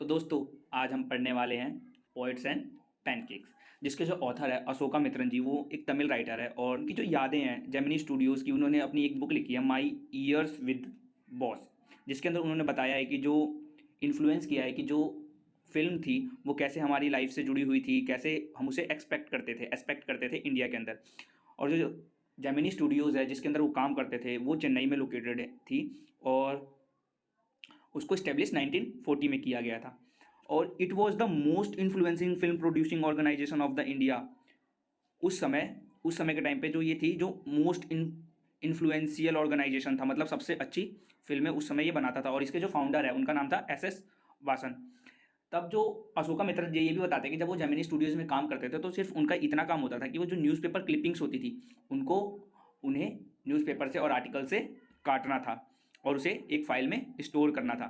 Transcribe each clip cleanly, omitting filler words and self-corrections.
तो दोस्तों आज हम पढ़ने वाले हैं पोएट्स एंड पैनकेक्स, जिसके जो ऑथर है अशोका मित्रन जी, वो एक तमिल राइटर है और उनकी जो यादें हैं जेमिनी स्टूडियोज़ की, उन्होंने अपनी एक बुक लिखी है माई ईयर्स विद बॉस, जिसके अंदर उन्होंने बताया है कि जो इन्फ्लुएंस किया है कि जो फिल्म थी वो कैसे हमारी लाइफ से जुड़ी हुई थी, कैसे हम उसे एक्सपेक्ट करते थे इंडिया के अंदर। और जो जेमिनी स्टूडियोज़ है जिसके अंदर वो काम करते थे वो चेन्नई में लोकेटेड थी और उसको इस्टेब्लिश 1940 में किया गया था और it was the most influencing film producing organization of the India. उस समय के टाइम पे जो ये थी जो मोस्ट इन्फ्लुएंशियल ऑर्गेनाइजेशन था, मतलब सबसे अच्छी फिल्में उस समय ये बनाता था और इसके जो फाउंडर है उनका नाम था एस वासन। तब जो अशोका मित्र जी ये भी बताते हैं कि जब वो जेमिनी स्टूडियोज़ में काम करते थे तो सिर्फ उनका इतना काम होता था कि वो जो न्यूज़पेपर क्लिपिंग्स होती थी उन्हें न्यूज़पेपर से और आर्टिकल से काटना था और उसे एक फाइल में स्टोर करना था।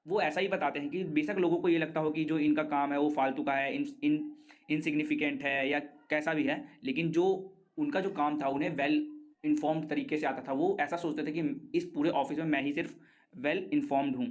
वो ऐसा ही बताते हैं कि बेशक लोगों को ये लगता हो कि जो इनका काम है वो फालतू का है, इनसिग्निफिकेंट है या कैसा भी है, लेकिन जो उनका जो काम था उन्हें वेल इन्फॉर्म्ड तरीके से आता था। वो ऐसा सोचते थे कि इस पूरे ऑफिस में मैं ही सिर्फ वेल इन्फॉर्म्ड हूँ।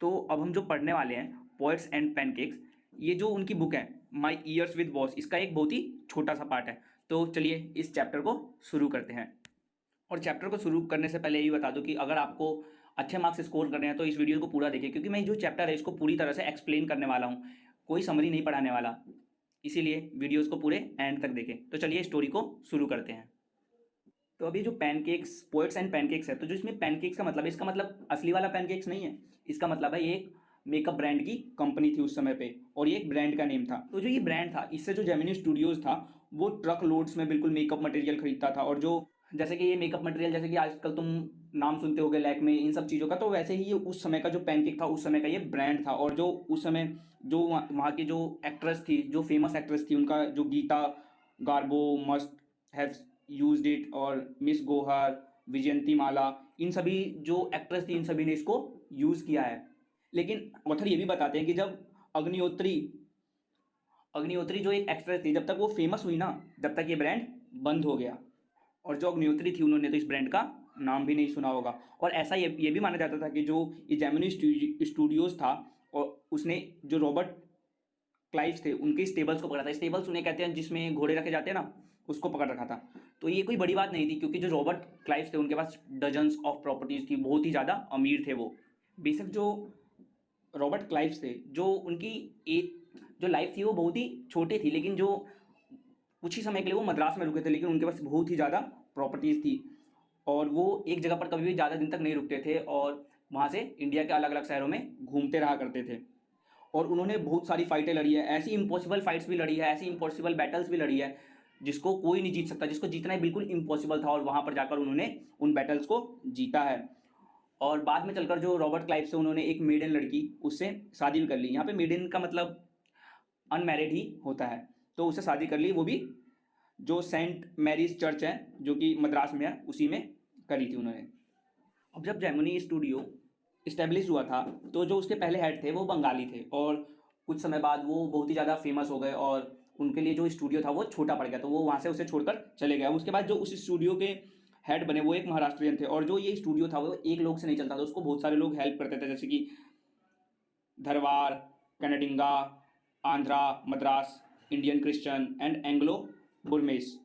तो अब हम जो पढ़ने वाले हैं पोएट्स एंड पैनकेक्स, ये जो उनकी बुक है माई ईयर्स विद बॉस, इसका एक बहुत ही छोटा सा पार्ट है। तो चलिए इस चैप्टर को शुरू करते हैं। और चैप्टर को शुरू करने से पहले ये बता दूं कि अगर आपको अच्छे मार्क्स स्कोर करने हैं तो इस वीडियो को पूरा देखिए, क्योंकि मैं जो चैप्टर है इसको पूरी तरह से एक्सप्लेन करने वाला हूँ, कोई समरी नहीं पढ़ाने वाला, इसीलिए वीडियोस को पूरे एंड तक देखें। तो चलिए स्टोरी को शुरू करते हैं। तो अभी जो पैनकेक्स पोएट्स एंड पैनकेक्स है, तो जो इसमें पैनकेक्स का मतलब है, इसका मतलब असली वाला पैनकेक्स नहीं है, इसका मतलब है ये एक मेकअप ब्रांड की कंपनी थी उस समय पे और ये एक ब्रांड का नेम था। तो जो ये ब्रांड था इससे जो जेमिनी स्टूडियोज था वो ट्रक लोड्स में बिल्कुल मेकअप मटेरियल खरीदता था। और जो जैसे कि ये मेकअप मटेरियल, जैसे कि आजकल तुम नाम सुनते होगे लैक्मे, इन सब चीज़ों का, तो वैसे ही ये उस समय का जो पैनकेक था उस समय का ये ब्रांड था। और जो उस समय जो वहाँ की जो एक्ट्रेस थी, जो फेमस एक्ट्रेस थी, उनका जो Greta Garbo must have used it, और मिस गोहर, विजयंती माला, इन सभी जो एक्ट्रेस थी इन सभी ने इसको यूज़ किया है। लेकिन ऑथर ये भी बताते हैं कि जब अग्निहोत्री अग्निहोत्री जो एक एक्ट्रेस थी, जब तक वो फेमस हुई ना, जब तक ये ब्रांड बंद हो गया। और जो अग्निहोत्री थी उन्होंने तो इस ब्रांड का नाम भी नहीं सुना होगा। और ऐसा ये भी माना जाता था कि जो ये जेमिनी स्टूडियोज था और उसने जो रॉबर्ट क्लाइव्स थे उनके स्टेबल्स को पकड़ा था। स्टेबल्स उन्हें कहते हैं जिसमें घोड़े रखे जाते हैं ना, उसको पकड़ रखा था। तो ये कोई बड़ी बात नहीं थी, क्योंकि जो रॉबर्ट क्लाइव्स थे उनके पास डजन्स ऑफ प्रॉपर्टीज थी, बहुत ही ज़्यादा अमीर थे वो। बेशक जो रॉबर्ट क्लाइव्स थे, जो उनकी जो लाइफ थी वो बहुत ही छोटी थी, लेकिन जो कुछ ही समय के लिए वो मद्रास में रुके थे, लेकिन उनके पास बहुत ही ज़्यादा प्रॉपर्टीज़ थी और वो एक जगह पर कभी भी ज़्यादा दिन तक नहीं रुकते थे और वहाँ से इंडिया के अलग अलग शहरों में घूमते रहा करते थे। और उन्होंने बहुत सारी फाइटें लड़ी है, ऐसी इम्पॉसिबल फाइट्स भी लड़ी है, ऐसी इम्पॉसिबल बैटल्स भी लड़ी है जिसको कोई नहीं जीत सकता, जिसको जीतना ही बिल्कुल इम्पॉसिबल था, और वहाँ पर जाकर उन्होंने उन बैटल्स को जीता है। और बाद में चलकर जो रॉबर्ट क्लाइव से उन्होंने एक मेडन लड़की, उससे शादी भी कर ली। यहाँ पे मेडन का मतलब अनमैरिड ही होता है, तो उससे शादी कर ली, वो भी जो सेंट मैरीज चर्च है जो कि मद्रास में है उसी में करी थी उन्होंने। अब जब जेमिनी स्टूडियो इस्टेब्लिश हुआ था तो जो उसके पहले हेड थे वो बंगाली थे और कुछ समय बाद वो बहुत ही ज़्यादा फेमस हो गए और उनके लिए जो स्टूडियो था वो छोटा पड़ गया, तो वो वहाँ से उसे छोड़कर चले गए। उसके बाद जो उस स्टूडियो के हेड बने वो एक महाराष्ट्रियन थे और जो ये स्टूडियो था वो एक लोग से नहीं चलता था, उसको बहुत सारे लोग हेल्प करते थे, जैसे कि धरवार, कनाडिंगा, Andhra, Madras, Indian Christian and Anglo Burmese,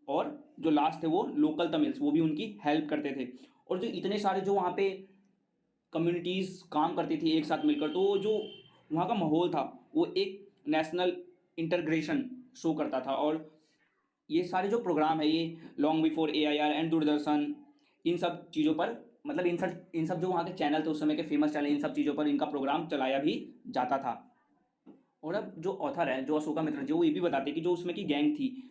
और जो लास्ट थे वो लोकल तमिल्स, वो भी उनकी हेल्प करते थे। और जो इतने सारे जो वहाँ पे कम्युनिटीज़ काम करती थी एक साथ मिलकर, तो जो वहाँ का माहौल था वो एक नेशनल इंटरग्रेशन शो करता था। और ये सारे जो प्रोग्राम है ये long before AIR and Doordarshan, इन सब चीज़ों पर, मतलब इन सब जो वहाँ के चैनल थे उस समय के फेमस चैनल, इन सब चीज़ों पर इनका प्रोग्राम चलाया भी जाता था। और अब जो ऑथर है जो अशोका मित्र जी, वो ये भी बताते हैं कि जो उसमें की गैंग थी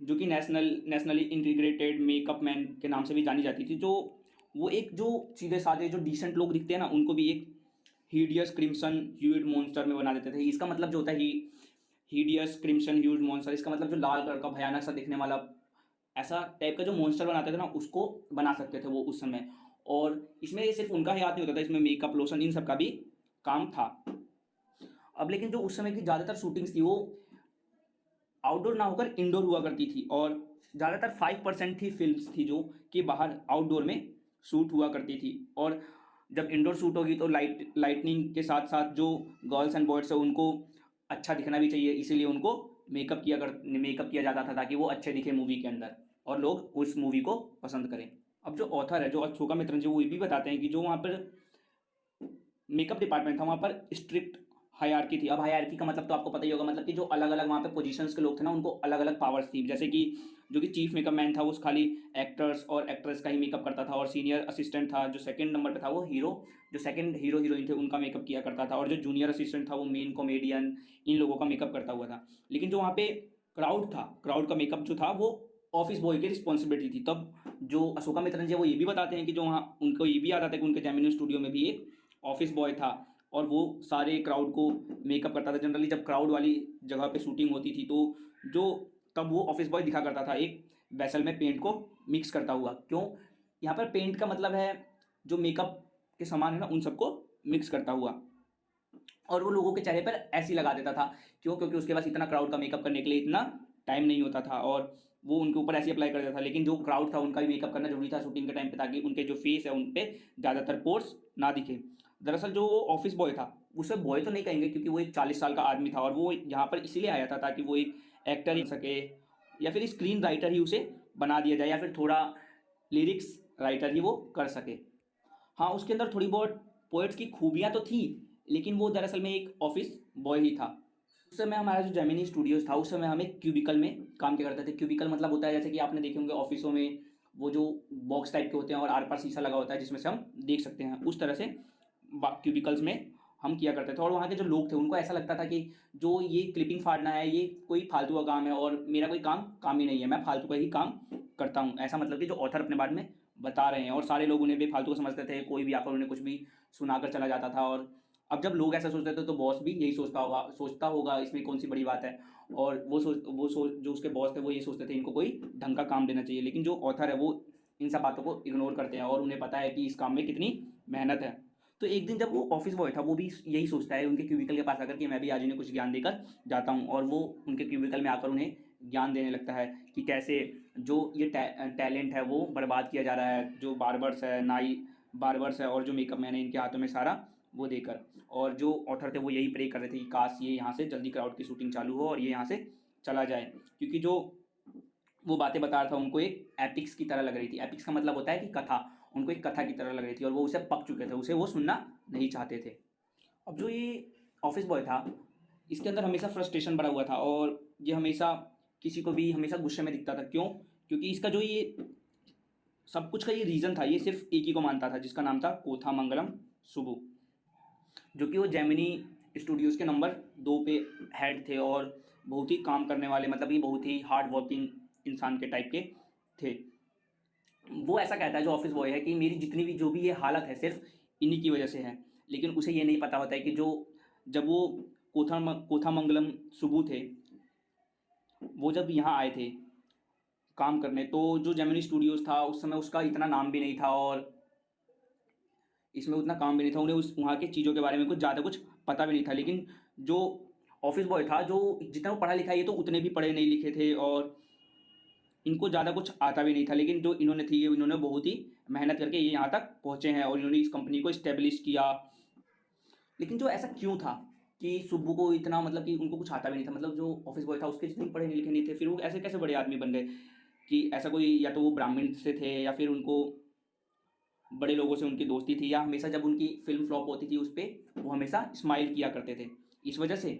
जो कि नेशनली इंटीग्रेटेड मेकअप मैन के नाम से भी जानी जाती थी, जो वो एक जो सीधे साधे जो डिसेंट लोग दिखते हैं ना उनको भी एक हीडियस क्रिम्सन ह्यूड मॉन्स्टर में बना देते थे। इसका मतलब जो होता है हीडियस क्रिम्सन ह्यूड मॉन्स्टर, इसका मतलब जो लाल कलर का भयानक सा दिखने वाला ऐसा टाइप का जो मॉन्स्टर बनाते थे ना, उसको बना सकते थे वो उस समय। और इसमें सिर्फ उनका ही हाथ नहीं होता था, इसमें मेकअप, लोशन, इन सब का भी काम था। अब लेकिन जो उस समय की ज़्यादातर शूटिंग्स थी वो आउटडोर ना होकर इंडोर हुआ करती थी और ज़्यादातर 5% थी फिल्म्स थी जो कि बाहर आउटडोर में शूट हुआ करती थी। और जब इंडोर शूट होगी तो लाइटनिंग के साथ साथ जो गर्ल्स एंड बॉयज़ है उनको अच्छा दिखना भी चाहिए, इसीलिए उनको मेकअप किया जाता था ताकि वो अच्छे दिखे मूवी के अंदर और लोग उस मूवी को पसंद करें। अब जो ऑथर है, जो अशोका मित्रन जी, वो ये भी बताते हैं कि जो वहाँ पर मेकअप डिपार्टमेंट था वहाँ पर स्ट्रिक्ट हायरार्की थी। अब हायरार्की का मतलब तो आपको पता ही होगा, मतलब कि जो अलग अलग वहाँ पे पोजीशंस के लोग थे ना, उनको अलग अलग पावर्स थी। जैसे कि जो कि चीफ मेकअप मैन था वो खाली एक्टर्स और एक्ट्रेस का ही मेकअप करता था, और सीनियर असिस्टेंट था जो सेकंड नंबर पे था वो जो सेकंड हीरो हीरोइन थे उनका मेकअप किया करता था, और जो जूनियर असिस्टेंट था वो मेन कॉमेडियन, इन लोगों का मेकअप करता हुआ था। लेकिन जो वहाँ पे क्राउड का मेकअप जो था वो ऑफिस बॉय की रिस्पॉन्सिबिलिटी थी। तब जो अशोका मित्रन जी वो ये भी बताते हैं कि जो वहाँ उनको ये भी याद आता है कि उनके जेमिनी स्टूडियो में भी एक ऑफिस बॉय था और वो सारे क्राउड को मेकअप करता था। जनरली जब क्राउड वाली जगह पे शूटिंग होती थी तो जो तब वो ऑफिस बॉय दिखा करता था एक वेसल में पेंट को मिक्स करता हुआ। क्यों? यहाँ पर पेंट का मतलब है जो मेकअप के सामान है ना उन सबको मिक्स करता हुआ, और वो लोगों के चेहरे पर ऐसे ही लगा देता था। क्यों? क्योंकि उसके पास इतना क्राउड का मेकअप करने के लिए इतना टाइम नहीं होता था, और वो उनके ऊपर ऐसे अप्लाई कर देता था। लेकिन जो क्राउड था उनका भी मेकअप करना जरूरी था शूटिंग के टाइम पे, ताकि उनके जो फेस है उन पर ज़्यादातर पोर्स ना दिखे। दरअसल जो वो ऑफिस बॉय था, उसे बॉय तो नहीं कहेंगे क्योंकि वो एक 40 साल का आदमी था, और वो यहाँ पर इसीलिए आया था ताकि वो एक एक्टर ही सके, या फिर स्क्रीन राइटर ही उसे बना दिया जाए, या फिर थोड़ा लिरिक्स राइटर ही वो कर सके। हाँ, उसके अंदर थोड़ी बहुत पोएट्स की खूबियाँ तो थी, लेकिन वो दरअसल में एक ऑफिस बॉय ही था। उस समय हमारा जो जेमिनी स्टूडियोज था उस समय हमें क्यूबिकल में काम किया करते थे। क्यूबिकल मतलब होता है जैसे कि आपने देखे होंगे ऑफिसों में वो जो बॉक्स टाइप के होते हैं और आर पार शीशा लगा होता है जिसमें से हम देख सकते हैं, उस तरह से क्यूबिकल्स में हम किया करते थे। और वहाँ के जो लोग थे उनको ऐसा लगता था कि जो ये क्लिपिंग फाड़ना है ये कोई फालतू का काम है, और मेरा कोई काम ही नहीं है, मैं फालतू का ही काम करता हूँ। ऐसा मतलब कि जो ऑथर अपने बारे में बता रहे हैं, और सारे लोग उन्हें भी फालतू का समझते थे, कोई भी आकर उन्हें कुछ भी सुनाकर चला जाता था। और अब जब लोग ऐसा सोचते थे तो बॉस भी यही सोचता होगा इसमें कौन सी बड़ी बात है, और जो उसके बॉस थे वो ये सोचते थे इनको कोई ढंग का काम देना चाहिए। लेकिन जो ऑथर है वो इन सब बातों को इग्नोर करते हैं, और उन्हें पता है कि इस काम में कितनी मेहनत है। तो एक दिन जब वो ऑफिस बॉय था वो भी यही सोचता है उनके क्यूबिकल के पास आकर कि मैं भी आज उन्हें कुछ ज्ञान देकर जाता हूँ, और वो उनके क्यूबिकल में आकर उन्हें ज्ञान देने लगता है कि कैसे जो ये टैलेंट है वो बर्बाद किया जा रहा है, जो बार्बर्स है और जो मेकअप मैन है इनके हाथों में सारा वो देकर। और जो ऑथर थे वो यही प्रे कर रहे थे कि काश ये यहाँ से जल्दी क्राउड की शूटिंग चालू हो और ये यहाँ से चला जाए, क्योंकि जो वो बातें बता रहा था उनको एक एपिक्स की तरह लग रही थी। एपिक्स का मतलब होता है कि कथा, उनको एक कथा की तरह लग रही थी, और वो उसे पक चुके थे, उसे वो सुनना नहीं चाहते थे। अब जो ये ऑफिस बॉय था इसके अंदर हमेशा फ्रस्ट्रेशन बढ़ा हुआ था, और ये हमेशा किसी को भी हमेशा गुस्से में दिखता था। क्यों? क्योंकि इसका जो ये सब कुछ का ये रीज़न था, ये सिर्फ एक ही को मानता था जिसका नाम था कोथामंगलम सुब्बू, जो कि वो जेमिनी स्टूडियोज़ के नंबर 2 पे हेड थे, और बहुत ही काम करने वाले, मतलब कि बहुत ही हार्ड वर्किंग इंसान के टाइप के थे। वो ऐसा कहता है जो ऑफिस बॉय है कि मेरी जितनी भी जो भी ये हालत है सिर्फ इन्हीं की वजह से है। लेकिन उसे ये नहीं पता होता है कि जब वो कोथामंगलम सुब्बू थे, वो जब यहाँ आए थे काम करने, तो जो जेमिनी स्टूडियोज़ था उस समय उसका इतना नाम भी नहीं था, और इसमें उतना काम भी नहीं था, उन्हें उस वहाँ की चीज़ों के बारे में कुछ पता भी नहीं था। लेकिन जो ऑफिस बॉय था, जो जितना वो पढ़ा लिखा है, ये तो उतने भी पढ़े नहीं लिखे थे और इनको ज़्यादा कुछ आता भी नहीं था। लेकिन जो इन्होंने बहुत ही मेहनत करके ये यहाँ तक पहुँचे हैं, और इन्होंने इस कंपनी को इस्टेब्लिश किया। लेकिन जो ऐसा क्यों था कि सुब्बू को इतना, मतलब कि उनको कुछ आता भी नहीं था, मतलब जो ऑफिस बॉय था उसके जितने पढ़े लिखे नहीं थे, फिर वो ऐसे कैसे बड़े आदमी बन गए? कि ऐसा कोई, या तो वो ब्राह्मण से थे, या फिर उनको बड़े लोगों से उनकी दोस्ती थी, या हमेशा जब उनकी फिल्म फ्लॉप होती थी उस पर वो हमेशा स्माइल किया करते थे, इस वजह से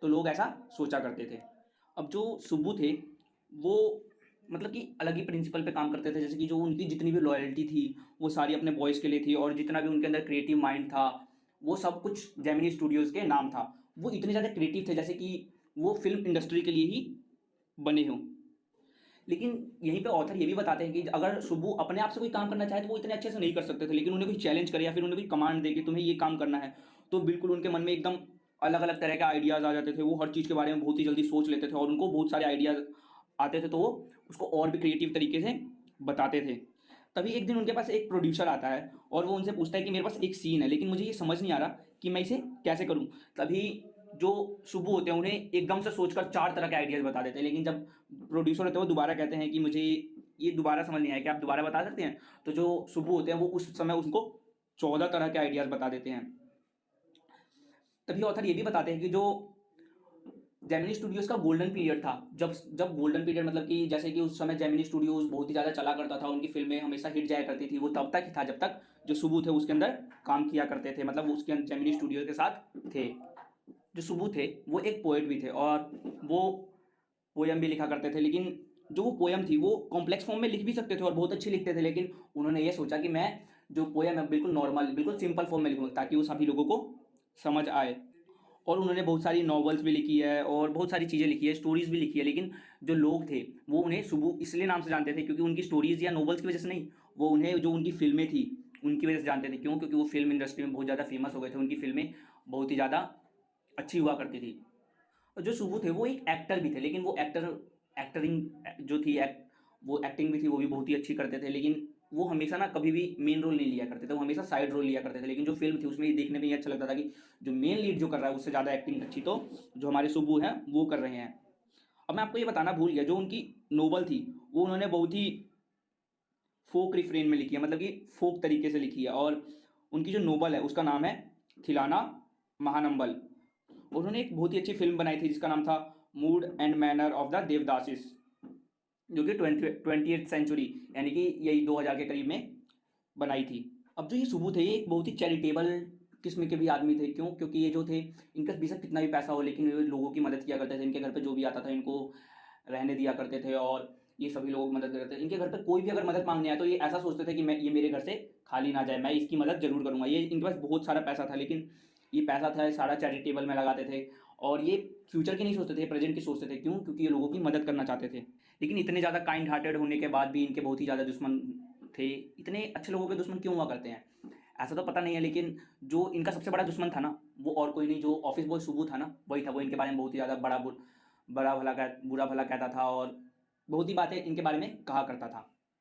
तो लोग ऐसा सोचा करते थे। अब जो सुब्बू थे वो मतलब कि अलग ही प्रिंसिपल पे काम करते थे, जैसे कि जो उनकी जितनी भी लॉयल्टी थी वो सारी अपने बॉयज़ के लिए थी, और जितना भी उनके अंदर क्रिएटिव माइंड था वो सब कुछ जेमिनी स्टूडियोज़ के नाम था। वो इतने ज़्यादा क्रिएटिव थे जैसे कि वो फिल्म इंडस्ट्री के लिए ही बने हों। लेकिन यहीं पे ऑथर ये भी बताते हैं कि अगर सुब्बू अपने आप से कोई काम करना चाहे तो वो इतने अच्छे से नहीं कर सकते थे, लेकिन उन्हें कोई चैलेंज करे या फिर उन्हें कोई कमांड दे कि तुम्हें ये काम करना है, तो बिल्कुल उनके मन में एकदम अलग अलग तरह के आइडियाज़ आ जाते थे। वो हर चीज़ के बारे में बहुत ही जल्दी सोच लेते थे, और उनको बहुत सारे आइडियाज़ आते थे, तो वो उसको और भी क्रिएटिव तरीके से बताते थे। तभी एक दिन उनके पास एक प्रोड्यूसर आता है और वो उनसे पूछता है कि मेरे पास एक सीन है, लेकिन मुझे ये समझ नहीं आ रहा कि मैं इसे कैसे करूँ। तभी जो सुब्बू होते हैं उन्हें एकदम से सोचकर 4 तरह के आइडियाज़ बता देते हैं, लेकिन जब प्रोड्यूसर होते हैं वो दोबारा कहते हैं कि मुझे ये दोबारा समझ नहीं आया, कि आप दोबारा बता सकते हैं? तो जो सुब्बू होते हैं वो उस समय उसको 14 तरह के आइडियाज़ बता देते हैं। तभी ऑथर ये भी बताते हैं कि जो जेमिनी स्टूडियोज़ का गोल्डन पीरियड था, जब जब गोल्डन पीरियड मतलब कि जैसे कि उस समय जेमिनी स्टूडियोज़ बहुत ही ज़्यादा चला करता था, उनकी फ़िल्में हमेशा हिट जाया करती थी, वो तब तक ही था जब तक जो सुबू थे उसके अंदर काम किया करते थे, मतलब उसके जेमिनी स्टूडियो के साथ थे। जो सुबू थे वो एक पोएट भी थे और वो पोयम भी लिखा करते थे, लेकिन जो वो पोयम थी वो कॉम्प्लेक्स फॉर्म में लिख भी सकते थे और बहुत अच्छी लिखते थे, लेकिन उन्होंने ये सोचा कि मैं जो पोयम है बिल्कुल नॉर्मल, बिल्कुल सिंपल फॉर्म में लिखूँगा ताकि वो सभी लोगों को समझ आए। और उन्होंने बहुत सारी नॉवेल्स भी लिखी है और बहुत सारी चीज़ें लिखी है, स्टोरीज़ भी लिखी है, लेकिन जो लोग थे वो उन्हें सुबू इसलिए नाम से जानते थे क्योंकि उनकी स्टोरीज़ या नॉवेल्स की वजह से नहीं, वो उन्हें जो उनकी फ़िल्में थी उनकी वजह से जानते थे। क्यों? क्योंकि वो फ़िल्म इंडस्ट्री में बहुत ज़्यादा फेमस हो गए थे, उनकी फ़िल्में बहुत ही ज़्यादा अच्छी हुआ करती थी। और जो सुबू थे वो एक एक्टर भी थे, लेकिन वो एक्टरिंग जो थी वो एक्टिंग भी थी, वो भी बहुत ही अच्छी करते थे, लेकिन वो हमेशा ना कभी भी मेन रोल नहीं लिया करते थे, वो हमेशा साइड रोल लिया करते थे। लेकिन जो फ़िल्म थी उसमें ये देखने में ये अच्छा लगता था कि जो मेन लीड जो कर रहा है उससे ज़्यादा एक्टिंग अच्छी तो जो हमारे सुबू हैं वो कर रहे हैं। अब मैं आपको ये बताना भूल गया, जो उनकी नोवेल थी वो उन्होंने बहुत ही फ़ोक रिफ्रेन में लिखी है, मतलब कि फ़ोक तरीके से लिखी है। और उनकी जो नोवेल है उसका नाम है थिलाना महानंबल। और उन्होंने एक बहुत ही अच्छी फ़िल्म बनाई थी जिसका नाम था mood and manner of the devadasis, जो कि 20th सेंचुरी यानी कि यही 2000 के करीब में बनाई थी। अब जो ये सुबू थे ये एक बहुत ही चैरिटेबल किस्म के भी आदमी थे। क्यों? क्योंकि ये जो थे इनका बेशक कितना भी पैसा हो लेकिन ये लोगों की मदद किया करते थे। इनके घर पे जो भी आता था इनको रहने दिया करते थे और ये सभी लोगों की मदद करते थे। इनके घर पे कोई भी अगर मदद मांगने आए तो ये ऐसा सोचते थे कि मैं ये मेरे घर से खाली ना जाए, मैं इसकी मदद ज़रूर करूँगा। ये इनके पास बहुत सारा पैसा था, लेकिन ये पैसा था ये सारा चैरिटेबल में लगाते थे और ये फ्यूचर की नहीं सोचते थे, प्रेजेंट की सोचते थे। क्यों? क्योंकि ये लोगों की मदद करना चाहते थे। लेकिन इतने ज़्यादा काइंड हार्टेड होने के बाद भी इनके बहुत ही ज़्यादा दुश्मन थे। इतने अच्छे लोगों के दुश्मन क्यों हुआ करते हैं ऐसा तो पता नहीं है, लेकिन जो इनका सबसे बड़ा दुश्मन था ना वो और कोई नहीं, जो ऑफिस बॉय सुबू था ना वही था। वो इनके बारे में बहुत ही ज़्यादा बुरा भला बुरा भला कहता था और बहुत ही बातें इनके बारे में कहा करता था।